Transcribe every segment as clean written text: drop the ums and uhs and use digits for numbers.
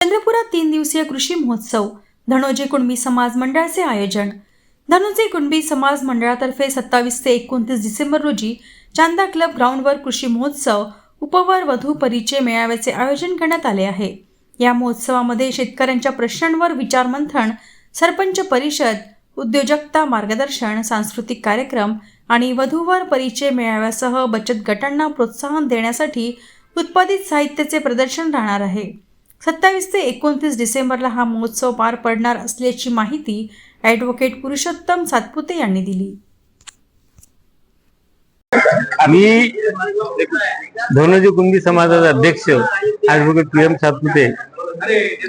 चंद्रपुरात 3 दिवसीय कृषी महोत्सव धनोजी कुणबी समाज मंडळाचे आयोजन। धनोजी कुणबी समाज मंडळातर्फे 27 ते 29 डिसेंबर रोजी चांदा क्लब ग्राउंडवर कृषी महोत्सव उपवर वधू परिचय मेळाव्याचे आयोजन करण्यात आले आहे। या महोत्सवामध्ये शेतकऱ्यांच्या प्रश्नांवर विचारमंथन, सरपंच परिषद, उद्योजकता मार्गदर्शन, सांस्कृतिक कार्यक्रम आणि वधूवर परिचय मेळाव्यासह बचत गटांना प्रोत्साहन देण्यासाठी उत्पादित साहित्याचे प्रदर्शन राहणार आहे। 27 ते 29 डिसेंबरला हा महोत्सव पार पडणार असल्याची माहिती ॲडव्होकेट पुरुषोत्तम सातपुते यांनी दिली। मी धनोजी कुणबी समाजाचा अध्यक्ष ॲडव्होकेट PM सातपुते,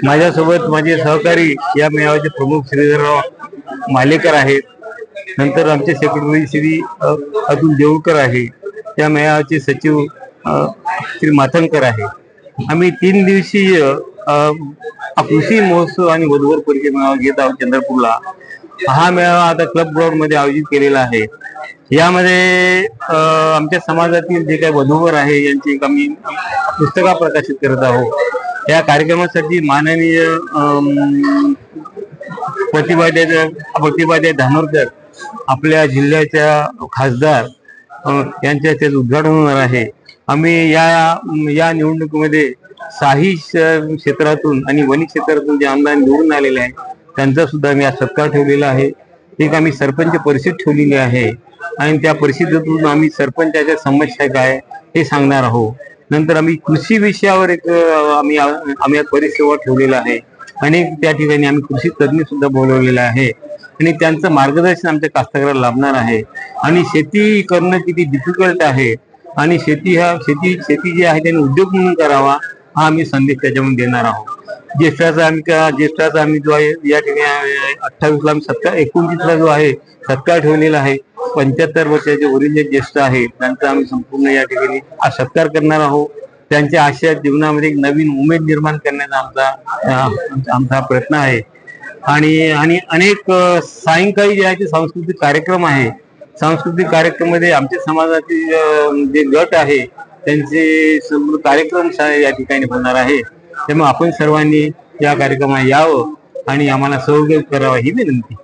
माझ्यासोबत माझे सहकारी या मेळाव्याचे प्रमुख श्रीधरराव मालेकर आहेत। नंतर आमचे सेक्रेटरी श्री अतुल देऊळकर आहे। त्या मेळाव्याचे सचिव श्री माथनकर आहे। आम्ही 3 दिवसीय कृषी महोत्सव आणि वधूवर परिचय मेळावा घेत आहोत चंद्रपूरला। हा मेळावा आता क्लब ग्राउंड मध्ये आयोजित केलेला आहे। यामध्ये आमच्या समाजातील जे काही वधूवर आहे यांची आम्ही पुस्तका प्रकाशित करत आहोत। या कार्यक्रमासाठी माननीय प्रतिभाताई धानोरकर आपल्या जिल्ह्याच्या खासदार यांच्या त्याचं उद्घाटन होणार आहे। आम्ही या निवडणुकीमध्ये साही क्षेत्रातून आणि वनी क्षेत्रातून जे आमदार निवडून आलेले आहेत त्यांचा सुद्धा आम्ही आज सत्कार ठेवलेला आहे। एक आम्ही सरपंच परिषद ठेवलेली आहे आणि त्या परिषदेतून आम्ही सरपंचाच्या समस्या काय हे सांगणार आहोत। नंतर आम्ही कृषी विषयावर एक आम्ही परिसेवा ठेवलेला आहे। अनेक त्या ठिकाणी आम्ही कृषी तज्ञ सुद्धा बोलवलेला आहे आणि त्यांचं मार्गदर्शन आमच्या कास्तकाराला लाभणार आहे। आणि शेती करणं किती डिफिकल्ट आहे आणि शेती जी आहे त्यांनी उद्योग म्हणून करावा हा आम्ही संदेश त्याच्यामध्ये देणार आहोत। ज्येष्ठाचा आम्ही जो आहे या ठिकाणी 28ला 29ला जो आहे सत्कार ठेवलेला आहे। 75 वर्षाचे वरील जे ज्येष्ठ आहेत त्यांचा आम्ही संपूर्ण या ठिकाणी सत्कार करणार आहोत। त्यांच्या आशय जीवनामध्ये एक नवीन उमेद निर्माण करण्याचा आमचा प्रयत्न आहे। आणि अनेक सायंकाळी जे आहे ते सांस्कृतिक कार्यक्रम आहे। सांस्कृतिक कार्यक्रमामध्ये आमच्या समाजातील जे गट आहे त्यांचे सर्व कार्यक्रम या ठिकाणी होणार आहे। त्यामुळे आपण सर्वांनी या कार्यक्रमात यावं आणि आम्हाला सहयोग करावा ही विनंती।